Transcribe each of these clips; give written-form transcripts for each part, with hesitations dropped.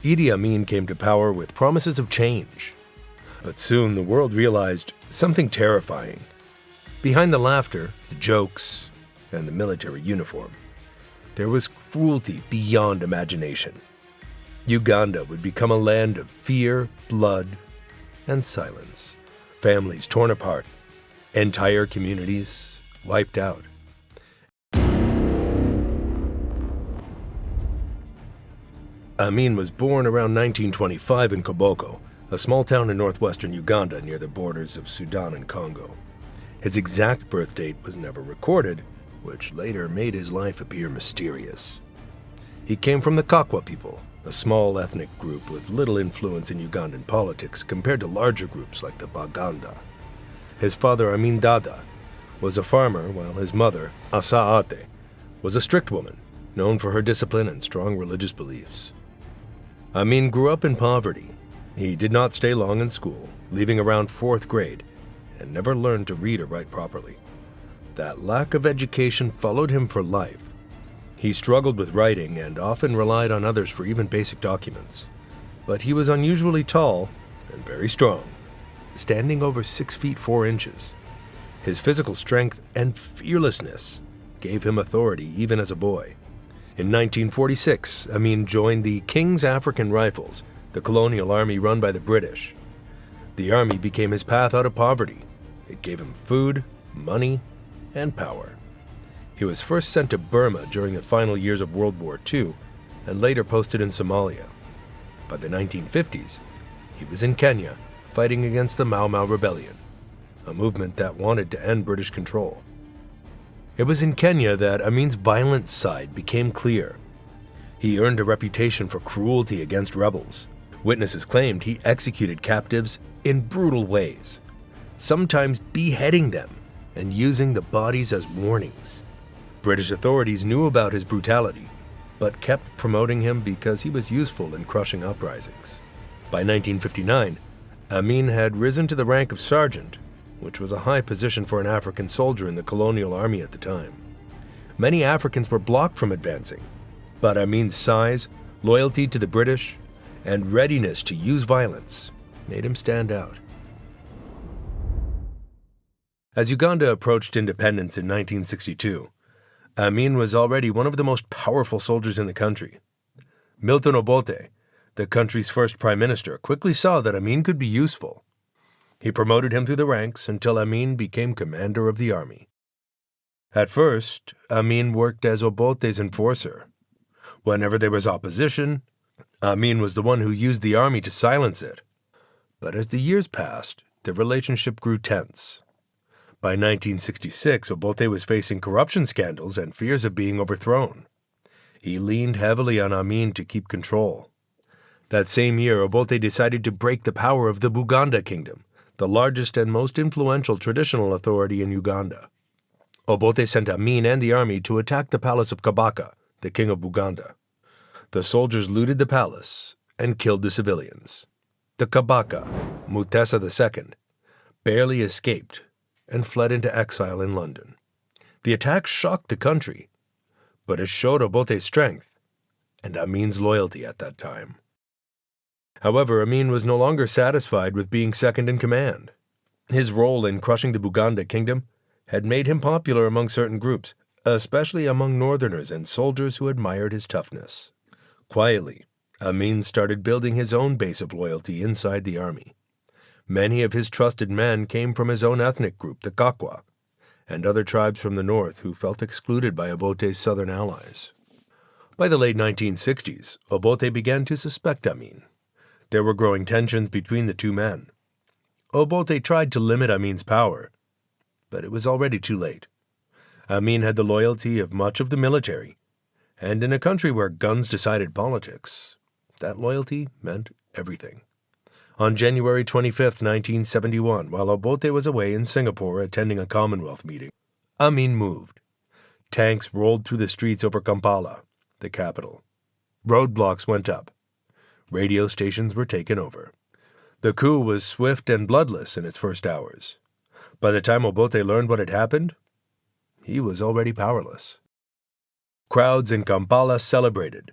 Idi Amin came to power with promises of change. But soon the world realized something terrifying. Behind the laughter, the jokes, and the military uniform, there was cruelty beyond imagination. Uganda would become a land of fear, blood, and silence. Families torn apart, entire communities wiped out. Amin was born around 1925 in Koboko, a small town in northwestern Uganda near the borders of Sudan and Congo. His exact birth date was never recorded, which later made his life appear mysterious. He came from the Kakwa people, a small ethnic group with little influence in Ugandan politics compared to larger groups like the Baganda. His father, Amin Dada, was a farmer, while his mother, Asa Ate, was a strict woman, known for her discipline and strong religious beliefs. Amin grew up in poverty. He did not stay long in school, leaving around 4th grade, and never learned to read or write properly. That lack of education followed him for life. He struggled with writing and often relied on others for even basic documents. But he was unusually tall and very strong, standing over 6 feet 4 inches. His physical strength and fearlessness gave him authority even as a boy. In 1946, Amin joined the King's African Rifles, the colonial army run by the British. The army became his path out of poverty. It gave him food, money, and power. He was first sent to Burma during the final years of World War II and later posted in Somalia. By the 1950s, he was in Kenya fighting against the Mau Mau Rebellion, a movement that wanted to end British control. It was in Kenya that Amin's violent side became clear. He earned a reputation for cruelty against rebels. Witnesses claimed he executed captives in brutal ways, sometimes beheading them and using the bodies as warnings. British authorities knew about his brutality, but kept promoting him because he was useful in crushing uprisings. By 1959, Amin had risen to the rank of sergeant, which was a high position for an African soldier in the colonial army at the time. Many Africans were blocked from advancing, but Amin's size, loyalty to the British, and readiness to use violence made him stand out. As Uganda approached independence in 1962, Amin was already one of the most powerful soldiers in the country. Milton Obote, the country's first prime minister, quickly saw that Amin could be useful. He promoted him through the ranks until Amin became commander of the army. At first, Amin worked as Obote's enforcer. Whenever there was opposition, Amin was the one who used the army to silence it. But as the years passed, the relationship grew tense. By 1966, Obote was facing corruption scandals and fears of being overthrown. He leaned heavily on Amin to keep control. That same year, Obote decided to break the power of the Buganda Kingdom, the largest and most influential traditional authority in Uganda. Obote sent Amin and the army to attack the palace of Kabaka, the king of Buganda. The soldiers looted the palace and killed the civilians. The Kabaka, Mutesa II, barely escaped and fled into exile in London. The attack shocked the country, but it showed Obote's strength and Amin's loyalty at that time. However, Amin was no longer satisfied with being second in command. His role in crushing the Buganda kingdom had made him popular among certain groups, especially among northerners and soldiers who admired his toughness. Quietly, Amin started building his own base of loyalty inside the army. Many of his trusted men came from his own ethnic group, the Kakwa, and other tribes from the north who felt excluded by Obote's southern allies. By the late 1960s, Obote began to suspect Amin. There were growing tensions between the two men. Obote tried to limit Amin's power, but it was already too late. Amin had the loyalty of much of the military, and in a country where guns decided politics, that loyalty meant everything. On January 25, 1971, while Obote was away in Singapore attending a Commonwealth meeting, Amin moved. Tanks rolled through the streets over Kampala, the capital. Roadblocks went up. Radio stations were taken over. The coup was swift and bloodless in its first hours. By the time Obote learned what had happened, he was already powerless. Crowds in Kampala celebrated,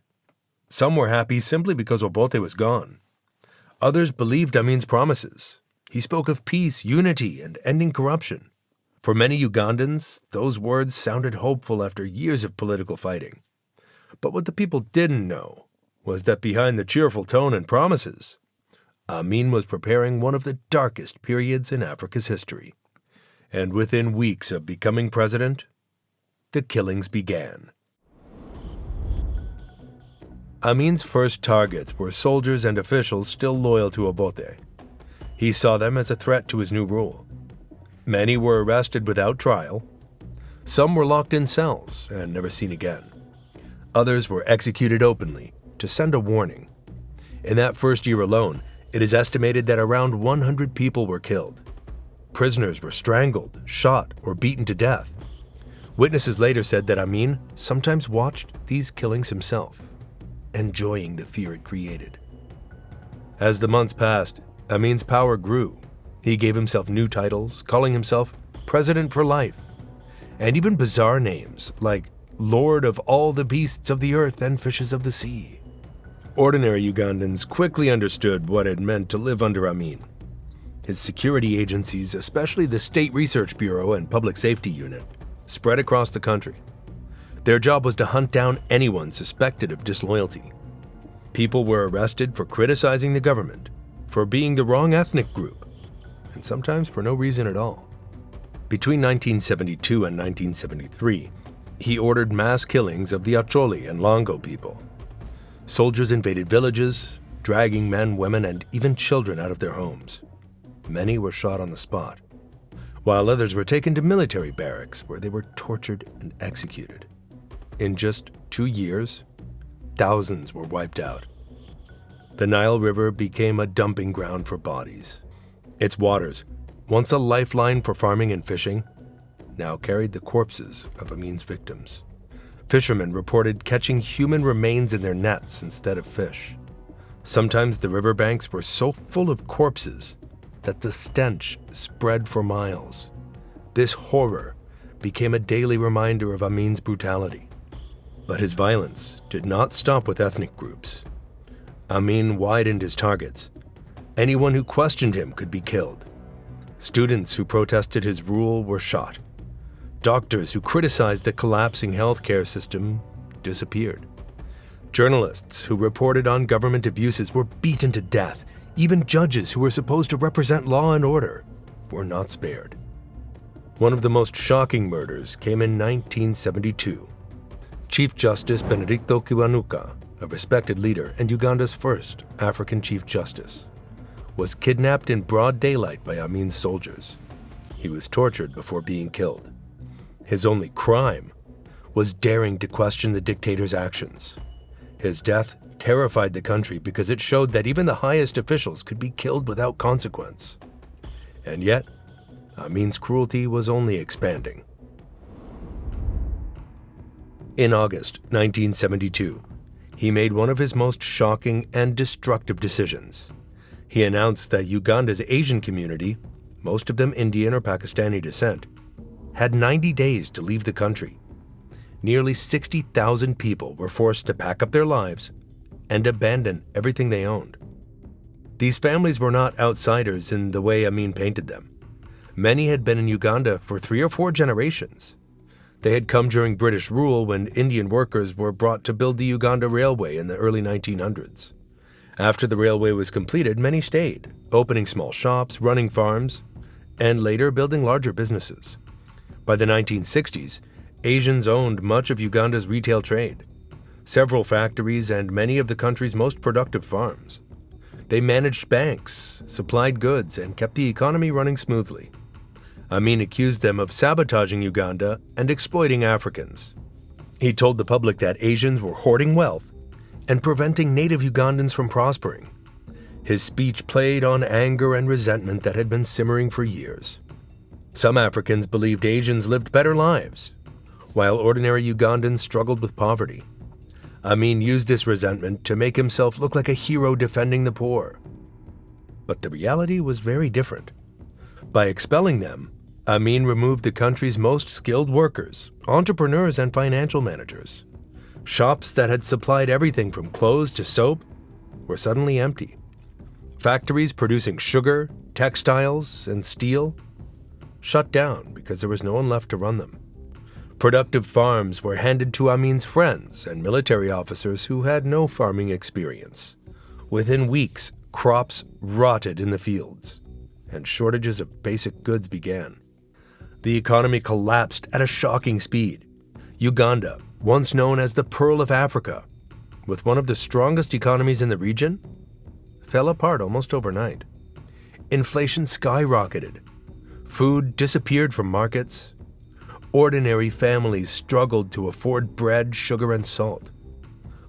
Some were happy simply because Obote was gone. Others believed Amin's promises. He spoke of peace, unity, and ending corruption. For many Ugandans, those words sounded hopeful after years of political fighting. But what the people didn't know was that behind the cheerful tone and promises, Amin was preparing one of the darkest periods in Africa's history. And within weeks of becoming president, the killings began. Amin's first targets were soldiers and officials still loyal to Obote. He saw them as a threat to his new rule. Many were arrested without trial. Some were locked in cells and never seen again. Others were executed openly to send a warning. In that first year alone, it is estimated that around 100 people were killed. Prisoners were strangled, shot, or beaten to death. Witnesses later said that Amin sometimes watched these killings himself, enjoying the fear it created. As the months passed, Amin's power grew. He gave himself new titles, calling himself President for Life, and even bizarre names like Lord of all the beasts of the earth and fishes of the sea. Ordinary Ugandans quickly understood what it meant to live under Amin. His security agencies, especially the State Research Bureau and Public Safety Unit, spread across the country. Their job was to hunt down anyone suspected of disloyalty. People were arrested for criticizing the government, for being the wrong ethnic group, and sometimes for no reason at all. Between 1972 and 1973, he ordered mass killings of the Acholi and Longo people. Soldiers invaded villages, dragging men, women, and even children out of their homes. Many were shot on the spot, while others were taken to military barracks where they were tortured and executed. In just 2 years, thousands were wiped out. The Nile River became a dumping ground for bodies. Its waters, once a lifeline for farming and fishing, now carried the corpses of Amin's victims. Fishermen reported catching human remains in their nets instead of fish. Sometimes the riverbanks were so full of corpses that the stench spread for miles. This horror became a daily reminder of Amin's brutality. But his violence did not stop with ethnic groups. Amin widened his targets. Anyone who questioned him could be killed. Students who protested his rule were shot. Doctors who criticized the collapsing healthcare system disappeared. Journalists who reported on government abuses were beaten to death. Even judges who were supposed to represent law and order were not spared. One of the most shocking murders came in 1972. Chief Justice Benedicto Kiwanuka, a respected leader and Uganda's first African Chief Justice, was kidnapped in broad daylight by Amin's soldiers. He was tortured before being killed. His only crime was daring to question the dictator's actions. His death terrified the country because it showed that even the highest officials could be killed without consequence. And yet, Amin's cruelty was only expanding. In August 1972, he made one of his most shocking and destructive decisions. He announced that Uganda's Asian community, most of them Indian or Pakistani descent, had 90 days to leave the country. Nearly 60,000 people were forced to pack up their lives and abandon everything they owned. These families were not outsiders in the way Amin painted them. Many had been in Uganda for 3 or 4 generations. They had come during British rule when Indian workers were brought to build the Uganda Railway in the early 1900s. After the railway was completed, many stayed, opening small shops, running farms, and later building larger businesses. By the 1960s, Asians owned much of Uganda's retail trade, several factories, and many of the country's most productive farms. They managed banks, supplied goods, and kept the economy running smoothly. Amin accused them of sabotaging Uganda and exploiting Africans. He told the public that Asians were hoarding wealth and preventing native Ugandans from prospering. His speech played on anger and resentment that had been simmering for years. Some Africans believed Asians lived better lives, while ordinary Ugandans struggled with poverty. Amin used this resentment to make himself look like a hero defending the poor. But the reality was very different. By expelling them, Amin removed the country's most skilled workers, entrepreneurs, and financial managers. Shops that had supplied everything from clothes to soap were suddenly empty. Factories producing sugar, textiles, and steel shut down because there was no one left to run them. Productive farms were handed to Amin's friends and military officers who had no farming experience. Within weeks, crops rotted in the fields, and shortages of basic goods began. The economy collapsed at a shocking speed. Uganda, once known as the Pearl of Africa, with one of the strongest economies in the region, fell apart almost overnight. Inflation skyrocketed. Food disappeared from markets. Ordinary families struggled to afford bread, sugar, and salt.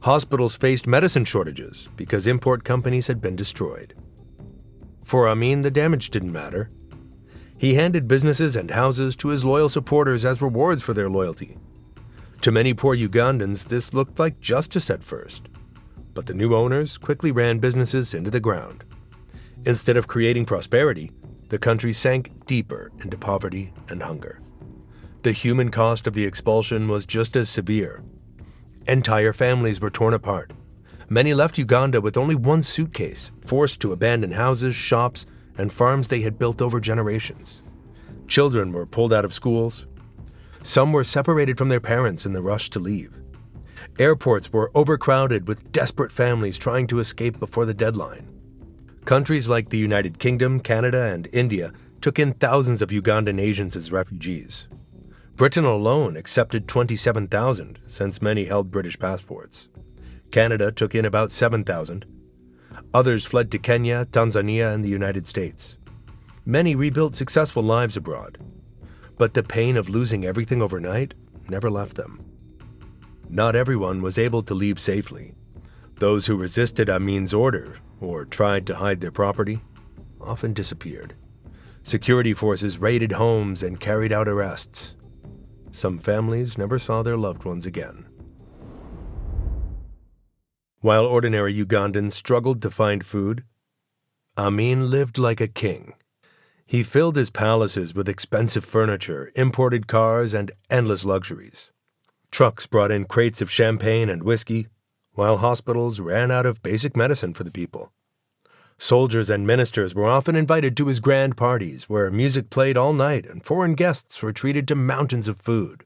Hospitals faced medicine shortages because import companies had been destroyed. For Amin, the damage didn't matter. He handed businesses and houses to his loyal supporters as rewards for their loyalty. To many poor Ugandans, this looked like justice at first, but the new owners quickly ran businesses into the ground. Instead of creating prosperity, the country sank deeper into poverty and hunger. The human cost of the expulsion was just as severe. Entire families were torn apart. Many left Uganda with only one suitcase, forced to abandon houses, shops, and farms they had built over generations. Children were pulled out of schools. Some were separated from their parents in the rush to leave. Airports were overcrowded with desperate families trying to escape before the deadline. Countries like the United Kingdom, Canada, and India took in thousands of Ugandan Asians as refugees. Britain alone accepted 27,000, since many held British passports. Canada took in about 7,000. Others fled to Kenya, Tanzania, and the United States. Many rebuilt successful lives abroad. But the pain of losing everything overnight never left them. Not everyone was able to leave safely. Those who resisted Amin's order or tried to hide their property often disappeared. Security forces raided homes and carried out arrests. Some families never saw their loved ones again. While ordinary Ugandans struggled to find food, Amin lived like a king. He filled his palaces with expensive furniture, imported cars, and endless luxuries. Trucks brought in crates of champagne and whiskey, while hospitals ran out of basic medicine for the people. Soldiers and ministers were often invited to his grand parties, where music played all night and foreign guests were treated to mountains of food.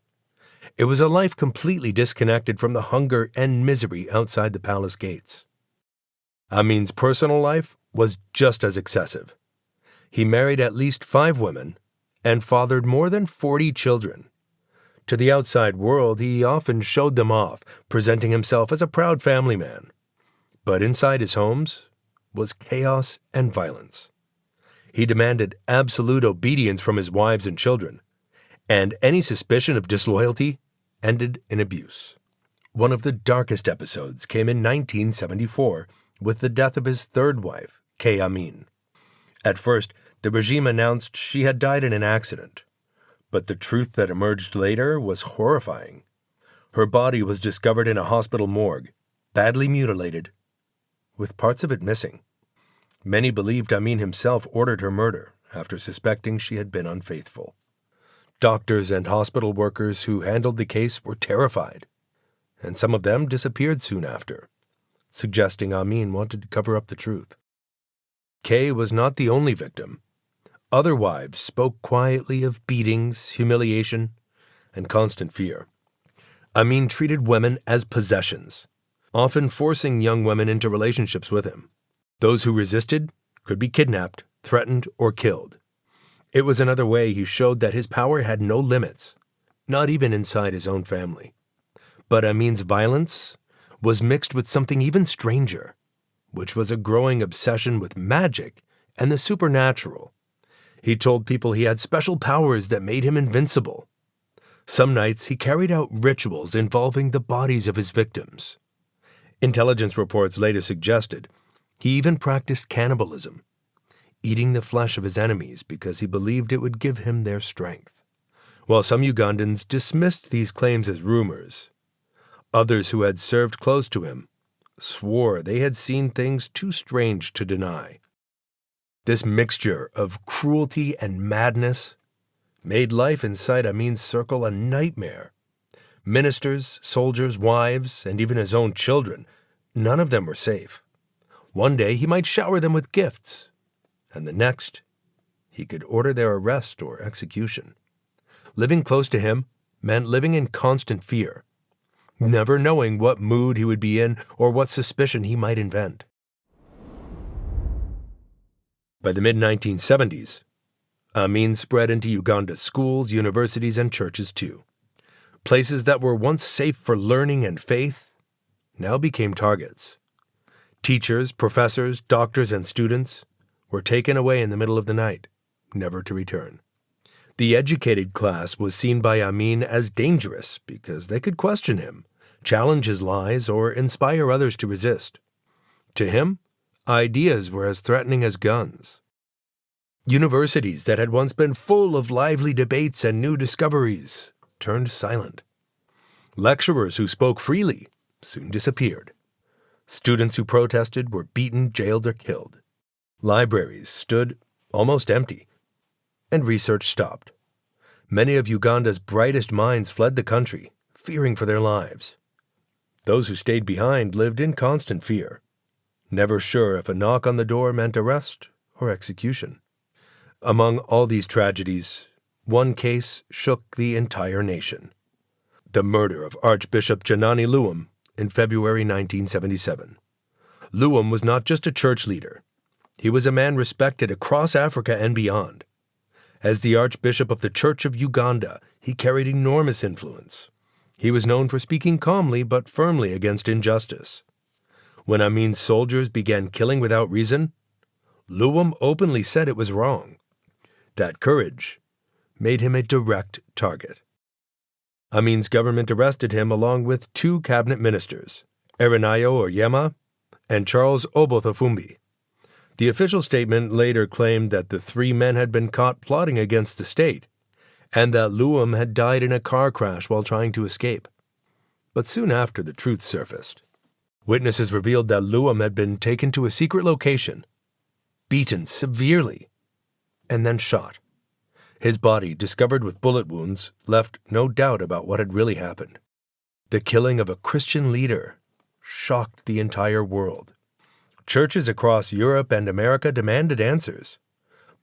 It was a life completely disconnected from the hunger and misery outside the palace gates. Amin's personal life was just as excessive. He married at least 5 women and fathered more than 40 children. To the outside world, he often showed them off, presenting himself as a proud family man. But inside his homes was chaos and violence. He demanded absolute obedience from his wives and children, and any suspicion of disloyalty ended in abuse. One of the darkest episodes came in 1974 with the death of his 3rd wife, Idi Amin. At first, the regime announced she had died in an accident, but the truth that emerged later was horrifying. Her body was discovered in a hospital morgue, badly mutilated, with parts of it missing. Many believed Amin himself ordered her murder after suspecting she had been unfaithful. Doctors and hospital workers who handled the case were terrified, and some of them disappeared soon after, suggesting Amin wanted to cover up the truth. Kay was not the only victim. Other wives spoke quietly of beatings, humiliation, and constant fear. Amin treated women as possessions, often forcing young women into relationships with him. Those who resisted could be kidnapped, threatened, or killed. It was another way he showed that his power had no limits, not even inside his own family. But Amin's violence was mixed with something even stranger, which was a growing obsession with magic and the supernatural. He told people he had special powers that made him invincible. Some nights he carried out rituals involving the bodies of his victims. Intelligence reports later suggested he even practiced cannibalism, eating the flesh of his enemies because he believed it would give him their strength. While some Ugandans dismissed these claims as rumors, others who had served close to him swore they had seen things too strange to deny. This mixture of cruelty and madness made life inside Amin's circle a nightmare. Ministers, soldiers, wives, and even his own children, none of them were safe. One day he might shower them with gifts, and the next he could order their arrest or execution. Living close to him meant living in constant fear, never knowing what mood he would be in or what suspicion he might invent. By the mid-1970s, Amin spread into Uganda's schools, universities, and churches too. Places that were once safe for learning and faith now became targets. Teachers, professors, doctors, and students were taken away in the middle of the night, never to return. The educated class was seen by Amin as dangerous because they could question him, challenge his lies, or inspire others to resist. To him, ideas were as threatening as guns. Universities that had once been full of lively debates and new discoveries turned silent. Lecturers who spoke freely soon disappeared. Students who protested were beaten, jailed, or killed. Libraries stood almost empty, and research stopped. Many of Uganda's brightest minds fled the country, fearing for their lives. Those who stayed behind lived in constant fear, never sure if a knock on the door meant arrest or execution. Among all these tragedies, one case shook the entire nation: the murder of Archbishop Janani Luwum in February 1977. Luwum was not just a church leader. He was a man respected across Africa and beyond. As the Archbishop of the Church of Uganda, he carried enormous influence. He was known for speaking calmly but firmly against injustice. When Amin's soldiers began killing without reason, Luwum openly said it was wrong. That courage made him a direct target. Amin's government arrested him along with 2 cabinet ministers, Erinayo Oyema and Charles Obothafumbi. The official statement later claimed that the 3 men had been caught plotting against the state, and that Luwum had died in a car crash while trying to escape. But soon after, the truth surfaced. Witnesses revealed that Luwum had been taken to a secret location, beaten severely, and then shot. His body, discovered with bullet wounds, left no doubt about what had really happened. The killing of a Christian leader shocked the entire world. Churches across Europe and America demanded answers.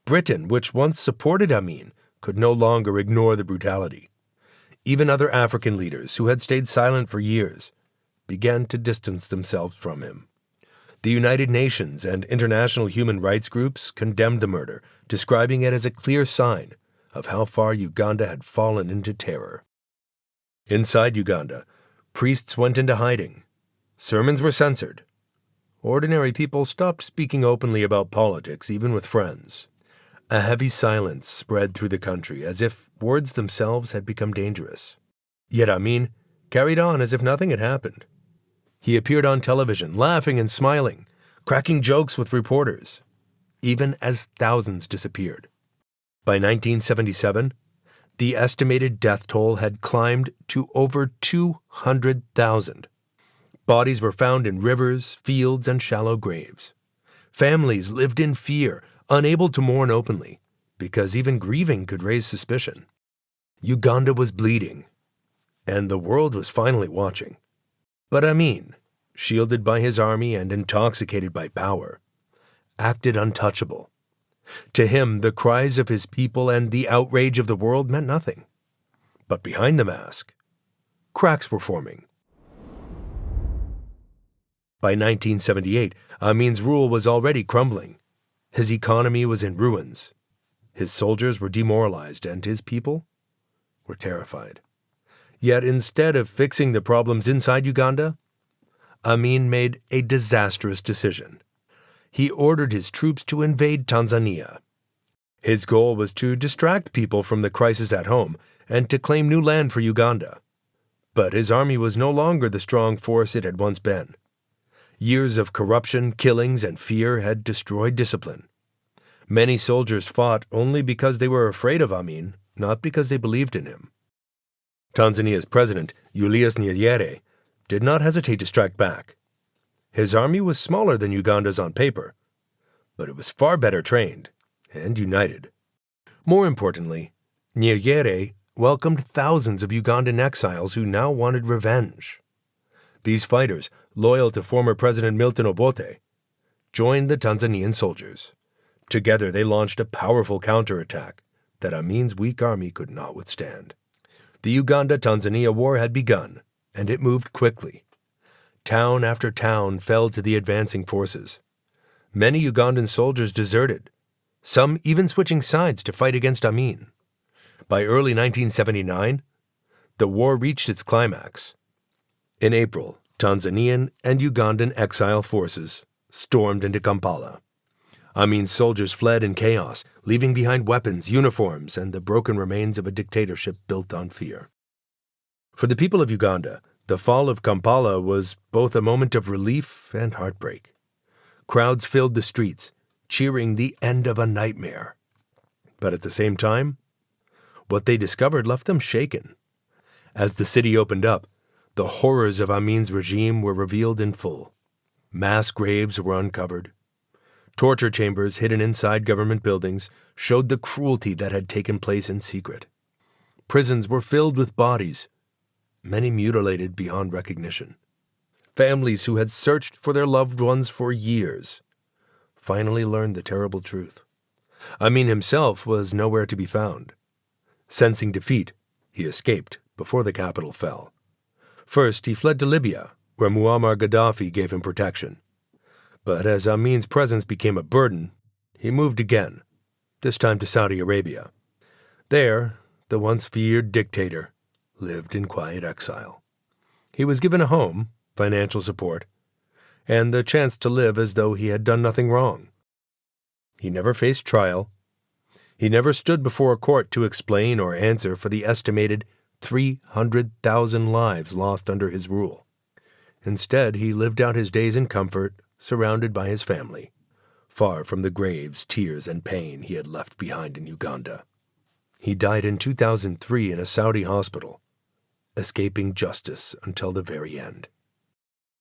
Britain, which once supported Amin, could no longer ignore the brutality. Even other African leaders, who had stayed silent for years, began to distance themselves from him. The United Nations and international human rights groups condemned the murder, describing it as a clear sign of how far Uganda had fallen into terror. Inside Uganda, priests went into hiding. Sermons were censored. Ordinary people stopped speaking openly about politics, even with friends. A heavy silence spread through the country, as if words themselves had become dangerous. Yet Amin carried on as if nothing had happened. He appeared on television, laughing and smiling, cracking jokes with reporters, even as thousands disappeared. By 1977, the estimated death toll had climbed to over 200,000. Bodies were found in rivers, fields, and shallow graves. Families lived in fear, unable to mourn openly, because even grieving could raise suspicion. Uganda was bleeding, and the world was finally watching. But Amin, shielded by his army and intoxicated by power, acted untouchable. To him, the cries of his people and the outrage of the world meant nothing. But behind the mask, cracks were forming. By 1978, Amin's rule was already crumbling. His economy was in ruins. His soldiers were demoralized, and his people were terrified. Yet instead of fixing the problems inside Uganda, Amin made a disastrous decision. He ordered his troops to invade Tanzania. His goal was to distract people from the crisis at home and to claim new land for Uganda. But his army was no longer the strong force it had once been. Years of corruption, killings, and fear had destroyed discipline. Many soldiers fought only because they were afraid of Amin, not because they believed in him. Tanzania's president, Julius Nyerere, did not hesitate to strike back. His army was smaller than Uganda's on paper, but it was far better trained and united. More importantly, Nyerere welcomed thousands of Ugandan exiles who now wanted revenge. These fighters, loyal to former President Milton Obote, joined the Tanzanian soldiers. Together they launched a powerful counterattack that Amin's weak army could not withstand. The Uganda-Tanzania War had begun, and it moved quickly. Town after town fell to the advancing forces. Many Ugandan soldiers deserted, some even switching sides to fight against Amin. By early 1979, the war reached its climax. In April, Tanzanian and Ugandan exile forces stormed into Kampala. Amin's soldiers fled in chaos, leaving behind weapons, uniforms, and the broken remains of a dictatorship built on fear. For the people of Uganda, the fall of Kampala was both a moment of relief and heartbreak. Crowds filled the streets, cheering the end of a nightmare. But at the same time, what they discovered left them shaken. As the city opened up, the horrors of Amin's regime were revealed in full. Mass graves were uncovered. Torture chambers hidden inside government buildings showed the cruelty that had taken place in secret. Prisons were filled with bodies, many mutilated beyond recognition. Families who had searched for their loved ones for years finally learned the terrible truth. Amin himself was nowhere to be found. Sensing defeat, he escaped before the capital fell. First, he fled to Libya, where Muammar Gaddafi gave him protection. But as Amin's presence became a burden, he moved again, this time to Saudi Arabia. There, the once feared dictator lived in quiet exile. He was given a home, financial support, and the chance to live as though he had done nothing wrong. He never faced trial. He never stood before a court to explain or answer for the estimated 300,000 lives lost under his rule. Instead, he lived out his days in comfort, surrounded by his family, far from the graves, tears, and pain he had left behind in Uganda. He died in 2003 in a Saudi hospital, escaping justice until the very end.